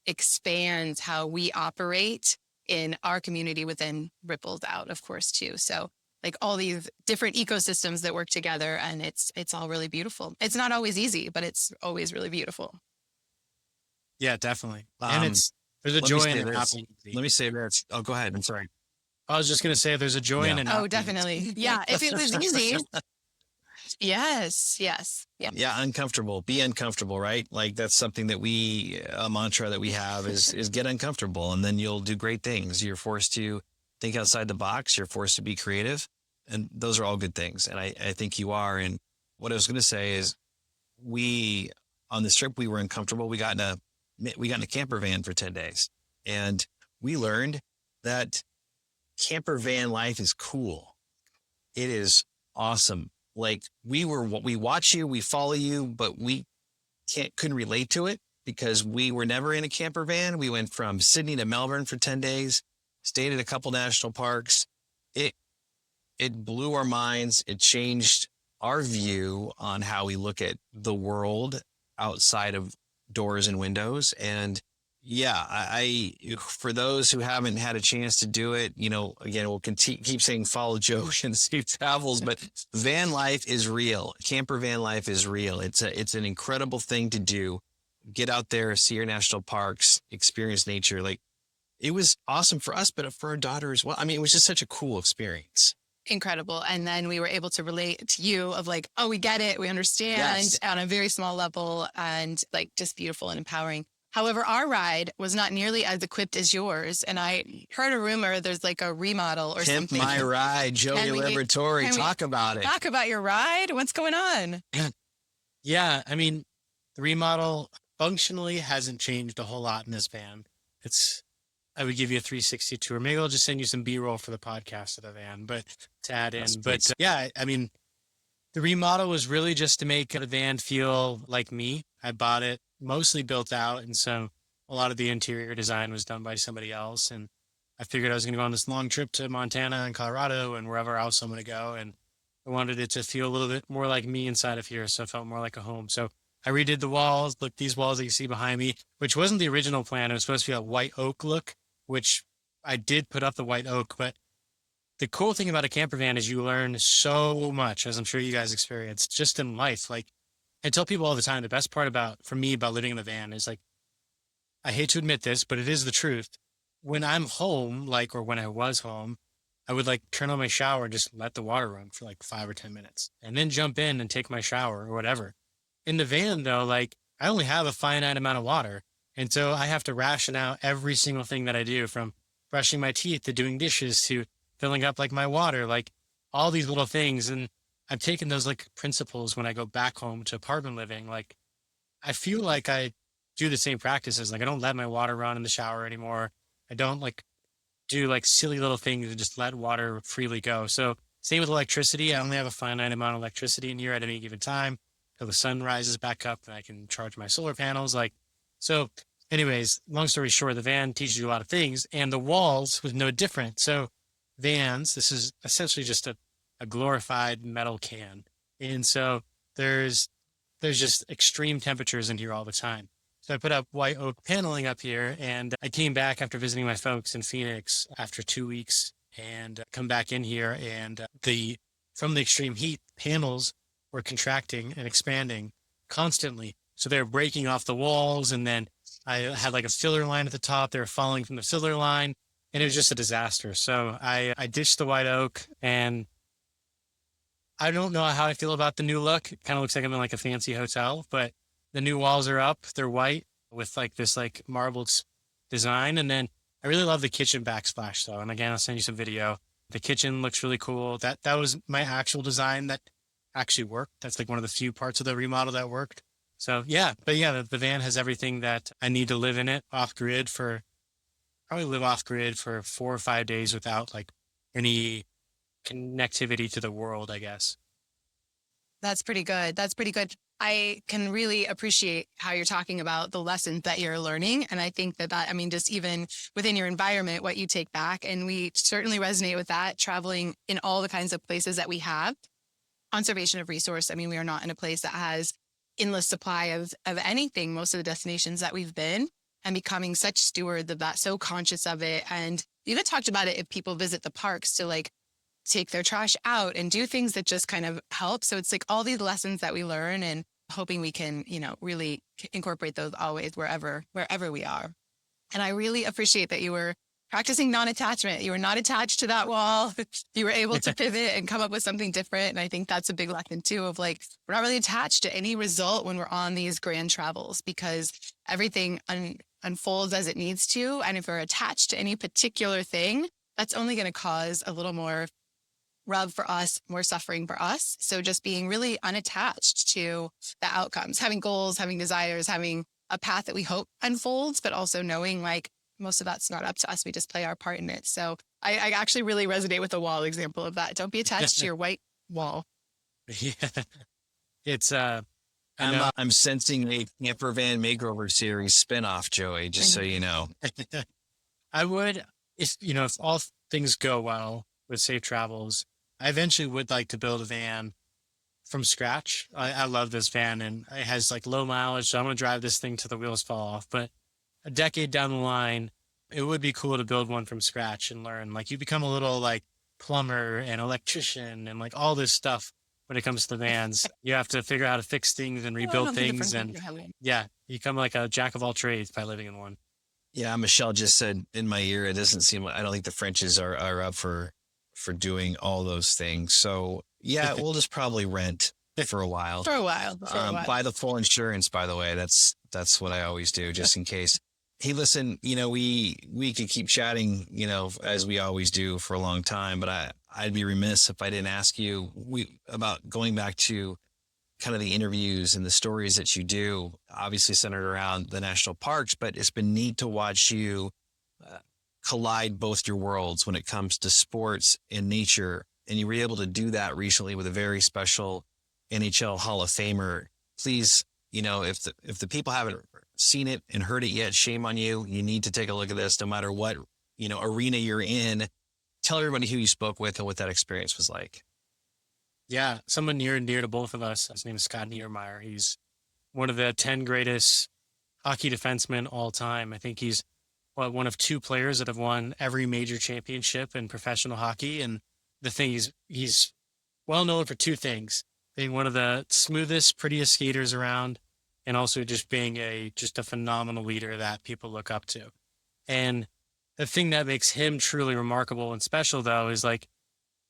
expands how we operate in our community, within ripples out, of course, too. So like all these different ecosystems that work together, and it's all really beautiful. It's not always easy, but it's always really beautiful. Yeah, definitely. And there's a joy in it. Let me say this. Oh, go ahead. I'm sorry. I was just going to say there's a joy in it. Oh, definitely. Yeah. If it was easy. Yes. Yeah. Yeah. Uncomfortable. Be uncomfortable, right? Like, that's something that a mantra that we have is get uncomfortable, and then you'll do great things. You're forced to think outside the box. You're forced to be creative, and those are all good things. And I think you are. And what I was going to say is, on this trip, we were uncomfortable. We got in a camper van for 10 days, and we learned that camper van life is cool. It is awesome. Like, we watch you, we follow you, but we couldn't relate to it because we were never in a camper van. We went from Sydney to Melbourne for 10 days, stayed at a couple national parks. It blew our minds. It changed our view on how we look at the world outside of doors and windows. And yeah, I for those who haven't had a chance to do it, again, we'll keep saying follow Joe and Safe Travels, but van life is real. Camper van life is real. It's an incredible thing to do. Get out there, see your national parks, experience nature. Like, it was awesome for us, but for our daughter as well. I mean, it was just such a cool experience. Incredible. And then we were able to relate to you of like, oh, we get it. We understand. Yes. On a very small level, and like just beautiful and empowering. However, our ride was not nearly as equipped as yours. And I heard a rumor there's like a remodel or Pimp something. my ride, Joey Can we- Liberatore. can we Talk about it. Talk about your ride. What's going on? Yeah, I mean, the remodel functionally hasn't changed a whole lot in this van. I would give you a 360 tour. Maybe I'll just send you some B-roll for the podcast of the van, but to add in. That's But yeah, I mean, the remodel was really just to make the van feel like me. I bought it mostly built out, and so a lot of the interior design was done by somebody else. And I figured I was going to go on this long trip to Montana and Colorado and wherever else I'm going to go, and I wanted it to feel a little bit more like me inside of here, so it felt more like a home. So I redid the walls. Look, these walls that you see behind me, which wasn't the original plan. It was supposed to be a white oak look, which I did put up the white oak. But the cool thing about a camper van is you learn so much, as I'm sure you guys experienced, just in life. Like, I tell people all the time, the best part for me about living in the van is, like, I hate to admit this, but it is the truth. When I'm home, or when I was home, I would turn on my shower and just let the water run for 5 or 10 minutes and then jump in and take my shower or whatever. In the van though, I only have a finite amount of water. And so I have to ration out every single thing that I do, from brushing my teeth to doing dishes to filling up my water, all these little things. And I'm taking those principles when I go back home to apartment living. I feel like I do the same practices. I don't let my water run in the shower anymore. I don't do silly little things and just let water freely go. So same with electricity. I only have a finite amount of electricity in here at any given time till the sun rises back up and I can charge my solar panels. So anyways, long story short, the van teaches you a lot of things, and the walls was no different. So vans, this is essentially just a glorified metal can. And so there's just extreme temperatures in here all the time. So I put up white oak paneling up here, and I came back after visiting my folks in Phoenix after 2 weeks and come back in here, and from the extreme heat, panels were contracting and expanding constantly. So they're breaking off the walls, and then I had a filler line at the top. They were falling from the filler line, and it was just a disaster. So I ditched the white oak, and I don't know how I feel about the new look. It kind of looks like I'm in a fancy hotel, but the new walls are up. They're white with this marbled design. And then I really love the kitchen backsplash though. And again, I'll send you some video. The kitchen looks really cool. That was my actual design that actually worked. That's one of the few parts of the remodel that worked. So yeah, but yeah, the van has everything that I need to live in it probably live off grid for 4 or 5 days without any connectivity to the world, I guess. That's pretty good. I can really appreciate how you're talking about the lessons that you're learning. And I think just even within your environment, what you take back. And we certainly resonate with that, traveling in all the kinds of places that we have. Conservation of resource. We are not in a place that has endless supply of anything, most of the destinations that we've been, and becoming such stewards of that, so conscious of it. And you even talked about it if people visit the parks to take their trash out and do things that just kind of help. So it's all these lessons that we learn, and hoping we can, really incorporate those always wherever we are. And I really appreciate that you were practicing non-attachment. You were not attached to that wall. You were able to pivot and come up with something different. And I think that's a big lesson too of we're not really attached to any result when we're on these grand travels, because everything unfolds as it needs to. And if we're attached to any particular thing, that's only going to cause a little more rub for us, more suffering for us. So just being really unattached to the outcomes, having goals, having desires, having a path that we hope unfolds, but also knowing most of that's not up to us. We just play our part in it. So I actually really resonate with the wall example of that. Don't be attached to your white wall. Yeah. It's, I'm sensing a camper van makeover series spinoff, Joey, just so you know. I would, if all things go well with safe travels, I eventually would like to build a van from scratch. I love this van, and it has low mileage, so I'm going to drive this thing till the wheels fall off. But a decade down the line, it would be cool to build one from scratch and learn. You become a little plumber and electrician and all this stuff when it comes to the vans. You have to figure out how to fix things and rebuild things. And yeah, you become a jack of all trades by living in one. Yeah, Michelle just said in my ear, it doesn't seem I don't think the Frenches are up for doing all those things. So yeah, we'll just probably rent for a while. For a while. Buy the full insurance, by the way. That's That's what I always do, just in case. Hey, listen, we could keep chatting, as we always do for a long time, but I'd be remiss if I didn't ask you about going back to kind of the interviews and the stories that you do, obviously centered around the national parks, but it's been neat to watch you collide both your worlds when it comes to sports and nature. And you were able to do that recently with a very special NHL Hall of Famer. Please, if the people haven't seen it and heard it yet, shame on you. You need to take a look at this no matter what, arena you're in. Tell everybody who you spoke with and what that experience was like. Yeah, someone near and dear to both of us. His name is Scott Niedermayer. He's one of the 10 greatest hockey defensemen all time. I think he's one of 2 players that have won every major championship in professional hockey. And the thing he's well known for 2 things: being one of the smoothest, prettiest skaters around, and also just being just a phenomenal leader that people look up to. And the thing that makes him truly remarkable and special, though, is like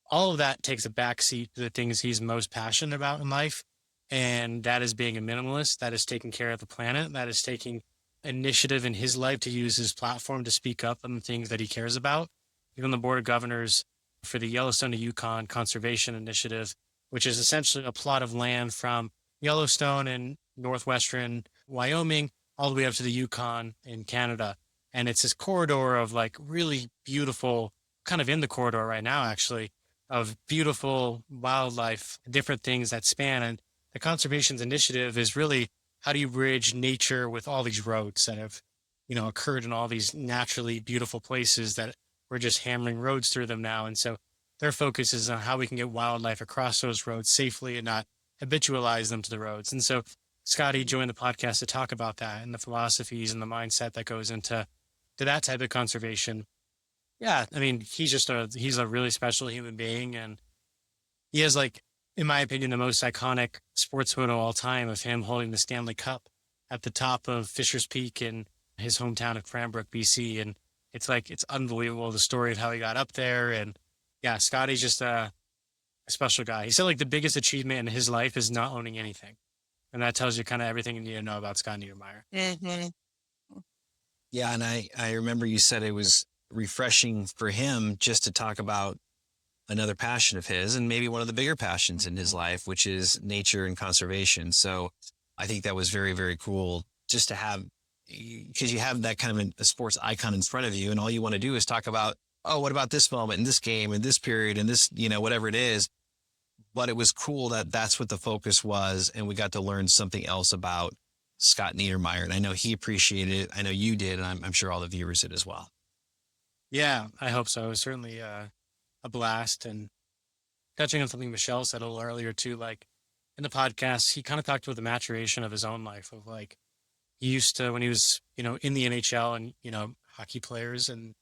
all of that takes a backseat to the things he's most passionate about in life. And that is being a minimalist, that is taking care of the planet, that is taking initiative in his life to use his platform to speak up on the things that he cares about. He's on the board of governors for the Yellowstone to Yukon Conservation Initiative, which is essentially a plot of land from Yellowstone in northwestern Wyoming all the way up to the Yukon in Canada. And it's this corridor of like really beautiful, kind of in the corridor right now, actually, of beautiful wildlife, different things that span. And the conservation's initiative is really, how do you bridge nature with all these roads that have, occurred in all these naturally beautiful places that we're just hammering roads through them now. And so their focus is on how we can get wildlife across those roads safely and not habitualize them to the roads. And so Scotty joined the podcast to talk about that and the philosophies and the mindset that goes into that type of conservation. Yeah, I mean, he's a really special human being, and he has, like, in my opinion, the most iconic sports photo of all time of him holding the Stanley Cup at the top of Fisher's Peak in his hometown of Cranbrook, BC. And it's unbelievable, the story of how he got up there. And yeah, Scotty's just a special guy. He said, like, the biggest achievement in his life is not owning anything. And that tells you kind of everything you need to know about Scott Niedermayer. Mm-hmm. Yeah. And I remember you said it was refreshing for him just to talk about another passion of his, and maybe one of the bigger passions in his life, which is nature and conservation. So I think that was very, very cool just to have, because you have that kind of a sports icon in front of you, and all you want to do is talk about, oh, what about this moment in this game, in this period, and this, whatever it is. But it was cool that that's what the focus was, and we got to learn something else about Scott Niedermayer. And I know he appreciated it. I know you did, and I'm sure all the viewers did as well. Yeah, I hope so. It was certainly a blast. And touching on something Michelle said a little earlier too, like in the podcast, he kind of talked about the maturation of his own life of like, he used to, when he was, in the NHL and, hockey players and,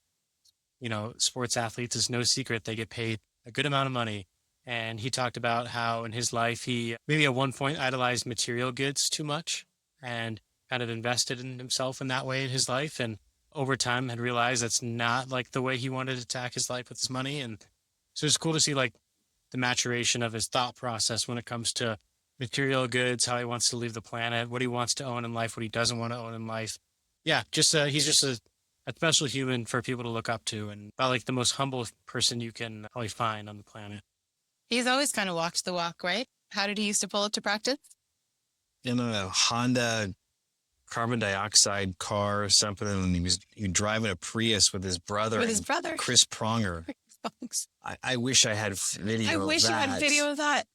sports athletes, it's no secret they get paid a good amount of money. And he talked about how in his life, he maybe at one point idolized material goods too much and kind of invested in himself in that way in his life. And over time had realized that's not like the way he wanted to attack his life with his money. And so it's cool to see like the maturation of his thought process when it comes to material goods, how he wants to leave the planet, what he wants to own in life, what he doesn't want to own in life. Yeah, just he's just a special human for people to look up to, and about like the most humble person you can probably find on the planet. He's always kind of walked the walk, right? How did he used to pull up to practice? In a Honda carbon dioxide car or something, and he was driving a Prius with his brother. Chris Pronger. I wish I had video of that. I wish you had video of that.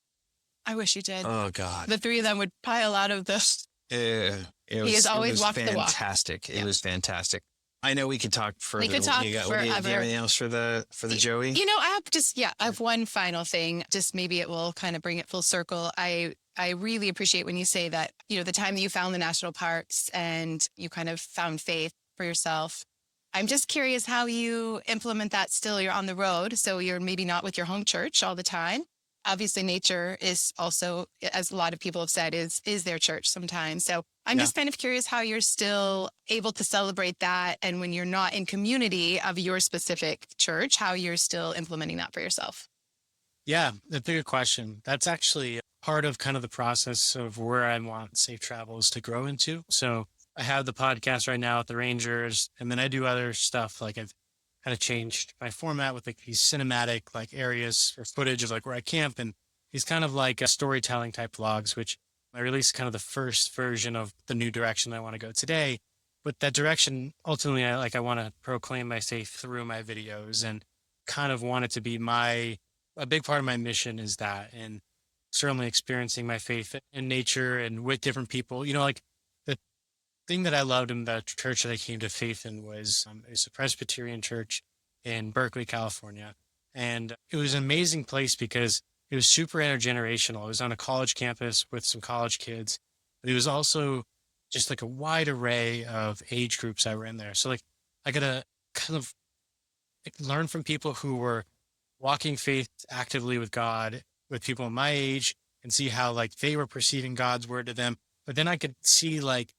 I wish you did. Oh, God. The 3 of them would pile out of this. He has always walked the walk. Fantastic. It was fantastic. I know we could talk further. We could talk forever. Do you have anything else for the Joey? I have one final thing. Just maybe it will kind of bring it full circle. I really appreciate when you say that, the time that you found the national parks and you kind of found faith for yourself. I'm just curious how you implement that still. You're on the road, so you're maybe not with your home church all the time. Obviously, nature is also, as a lot of people have said, is their church sometimes. So I'm just kind of curious how you're still able to celebrate that. And when you're not in community of your specific church, how you're still implementing that for yourself. Yeah, that's a good question. That's actually part of kind of the process of where I want Safe Travels to grow into. So I have the podcast right now at the Rangers, and then I do other stuff. Like I've kind of changed my format with like these cinematic like areas or footage of like where I camp, and these kind of like storytelling type vlogs, which I released kind of the first version of the new direction I want to go today. But that direction, ultimately, I want to proclaim my faith through my videos, and kind of want it to be a big part of my mission is that, and certainly experiencing my faith in nature and with different people. Like the thing that I loved in the church that I came to faith in was it's a Presbyterian church in Berkeley, California. And it was an amazing place because it was super intergenerational. It was on a college campus with some college kids, but it was also just like a wide array of age groups that were in there. So like I got to kind of learn from people who were walking faith actively with God, with people my age, and see how like they were perceiving God's word to them. But then I could see like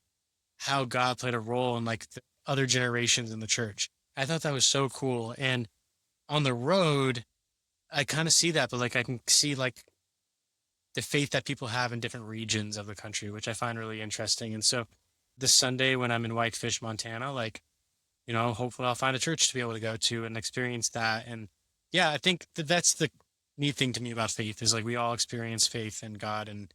how God played a role in like the other generations in the church. I thought that was so cool. And on the road, I kind of see that, but like I can see like the faith that people have in different regions of the country, which I find really interesting. And so this Sunday when I'm in Whitefish, Montana, like, hopefully I'll find a church to be able to go to and experience that. And yeah, I think that's the neat thing to me about faith is like we all experience faith in God in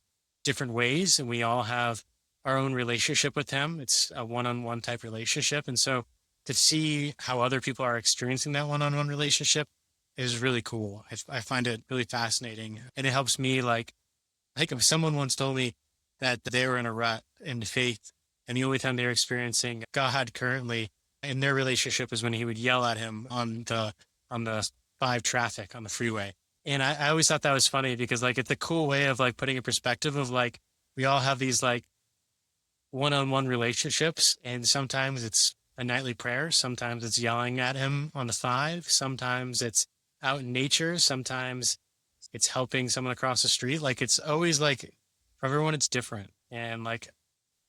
different ways, and we all have our own relationship with him. It's a one-on-one type relationship. And so to see how other people are experiencing that one-on-one relationship is really cool. I find it really fascinating. And it helps me like if someone once told me that they were in a rut in faith, and the only time they're experiencing God currently in their relationship is when he would yell at him on the 5 traffic on the freeway. And I always thought that was funny because like it's a cool way of like putting a perspective of like we all have these like one-on-one relationships, and sometimes it's a nightly prayer, sometimes it's yelling at him on the 5, sometimes it's out in nature, sometimes it's helping someone across the street. Like it's always like for everyone it's different. And like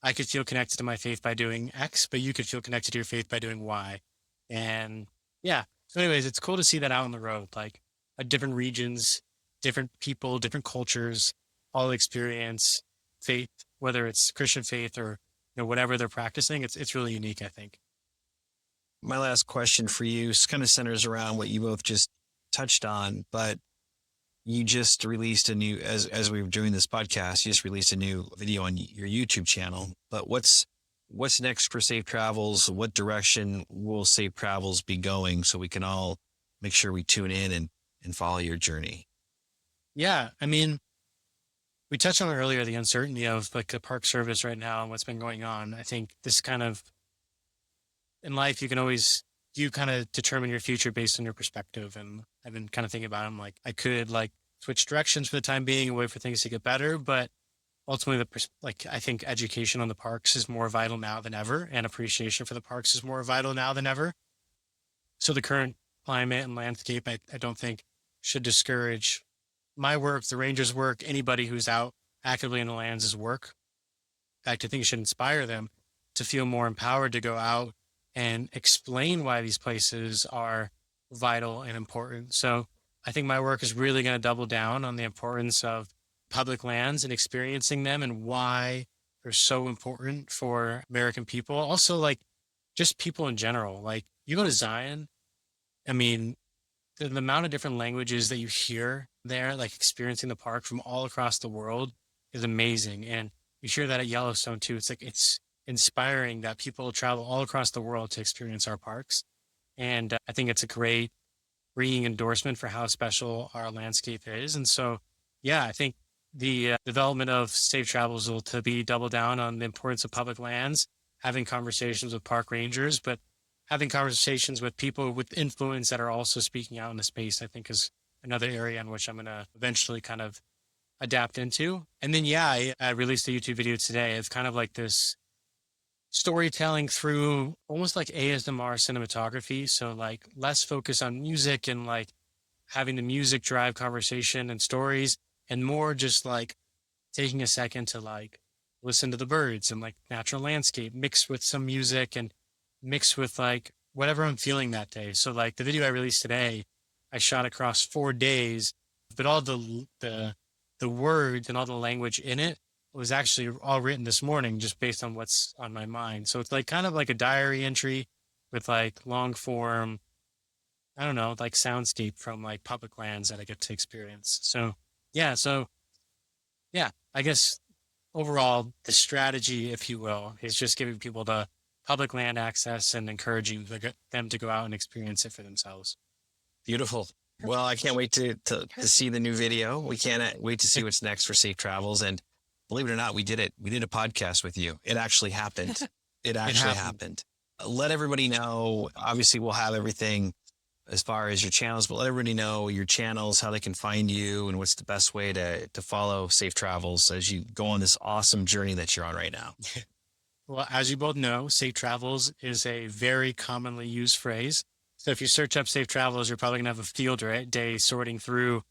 I could feel connected to my faith by doing X, but you could feel connected to your faith by doing Y. And yeah. So anyways, it's cool to see that out on the road, like different regions, different people, different cultures, all experience faith, whether it's Christian faith or whatever they're practicing. It's really unique, I think. My last question for you kind of centers around what you both just touched on, but you just released a new, as we were doing this podcast, you just released a new video on your YouTube channel. But what's next for Safe Travels? What direction will Safe Travels be going so we can all make sure we tune in and follow your journey? Yeah. I mean, we touched on earlier the uncertainty of like the Park Service right now and what's been going on. I think this kind of in life, you kind of determine your future based on your perspective. And I've been kind of thinking about it. I'm like, I could like switch directions for the time being and wait for things to get better. But ultimately, I think education on the parks is more vital now than ever, and appreciation for the parks is more vital now than ever. So the current climate and landscape, I don't think should discourage my work, the Rangers' work, anybody who's out actively in the lands' work. In fact, I think it should inspire them to feel more empowered to go out and explain why these places are vital and important. So I think my work is really going to double down on the importance of public lands and experiencing them and why they're so important for American people. Also, like just people in general. Like you go to Zion, I mean, the amount of different languages that you hear there, like experiencing the park from all across the world is amazing. And you hear that at Yellowstone too. It's like, it's inspiring that people travel all across the world to experience our parks. And I think it's a great ringing endorsement for how special our landscape is. And so, yeah, I think the development of Safe Travels will to be double down on the importance of public lands, having conversations with park rangers, but having conversations with people with influence that are also speaking out in the space, I think is another area in which I'm going to eventually kind of adapt into. And then, yeah, I released a YouTube video today. It's kind of like this storytelling through almost like ASMR cinematography. So like less focus on music and like having the music drive conversation and stories, and more just like taking a second to like listen to the birds and like natural landscape mixed with some music and mixed with like whatever I'm feeling that day. So like the video I released today, I shot across 4 days, but all the words and all the language in it was actually all written this morning just based on what's on my mind. So it's like kind of like a diary entry with like long form, I don't know, like soundscape from like public lands that I get to experience. So yeah, I guess overall the strategy, if you will, is just giving people the public land access and encouraging them to go out and experience it for themselves. Beautiful. Well, I can't wait to see the new video. We can't wait to see what's next for Safe Travels. And believe it or not, we did it. We did a podcast with you. It actually happened. It actually happened. Let everybody know. Obviously, we'll have everything as far as your channels, but let everybody know your channels, how they can find you, and what's the best way to follow Safe Travels as you go on this awesome journey that you're on right now. Well, as you both know, Safe Travels is a very commonly used phrase. So if you search up Safe Travels, you're probably going to have a field day sorting through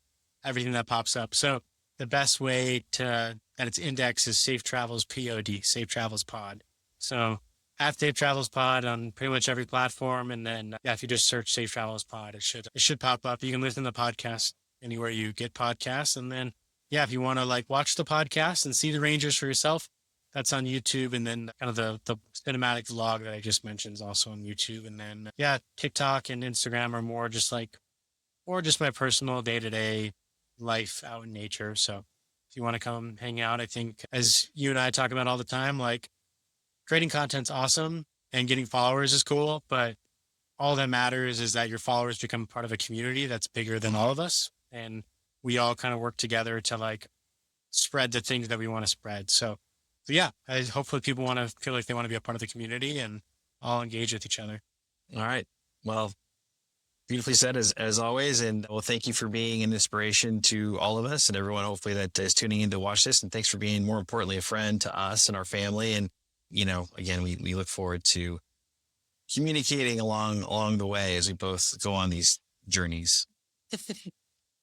everything that pops up. So the best way that its index is Safe Travels POD, Safe Travels Pod. So at Safe Travels Pod on pretty much every platform. And then, if you just search Safe Travels Pod, it should pop up. You can listen to the podcast anywhere you get podcasts. And then, if you want to like watch the podcast and see the Rangers for yourself, that's on YouTube. And then kind of the cinematic vlog that I just mentioned is also on YouTube. And then, TikTok and Instagram are more just my personal day-to-day life out in nature. So if you want to come hang out, I think as you and I talk about all the time, like creating content's awesome and getting followers is cool, but all that matters is that your followers become part of a community that's bigger than all of us. And we all kind of work together to like spread the things that we want to spread. So hopefully people want to feel like they want to be a part of the community and all engage with each other. All right. Well, beautifully said as always. And well, thank you for being an inspiration to all of us and everyone, hopefully, that is tuning in to watch this. And thanks for being, more importantly, a friend to us and our family. And, again, we look forward to communicating along the way as we both go on these journeys.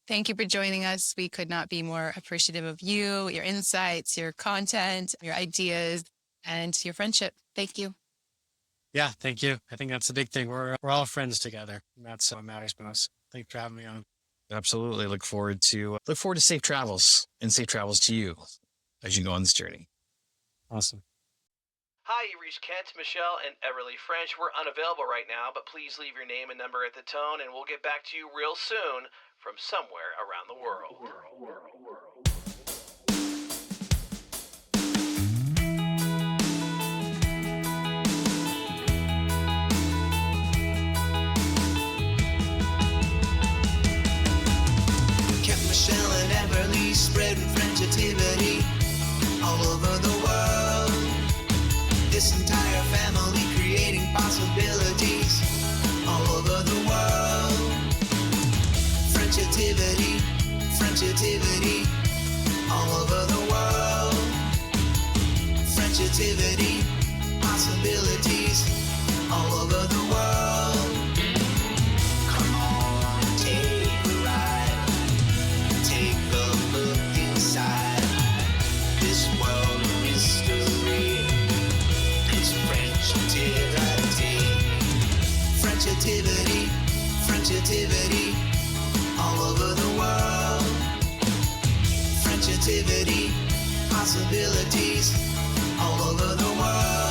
Thank you for joining us. We could not be more appreciative of you, your insights, your content, your ideas, and your friendship. Thank you. Yeah, thank you. I think that's the big thing. We're all friends together. And that's what matters most. Thanks for having me on. Absolutely. Look forward to safe travels and safe travels to you as you go on this journey. Awesome. Hi, you reached Kent, Michelle, and Everly French. We're unavailable right now, but please leave your name and number at the tone, and we'll get back to you real soon from somewhere around the world. Kent, Michelle, and Everly spreading Frenchativity all over the world. This entire family creating possibilities all over the world. Frenchativity, Frenchativity, all over the world. Frenchativity, possibilities all over the world. Come on, take a ride, take a look inside this world of mystery. It's Frenchativity, Frenchativity, Frenchativity, all over the world. Frenchativity, possibilities all over the world.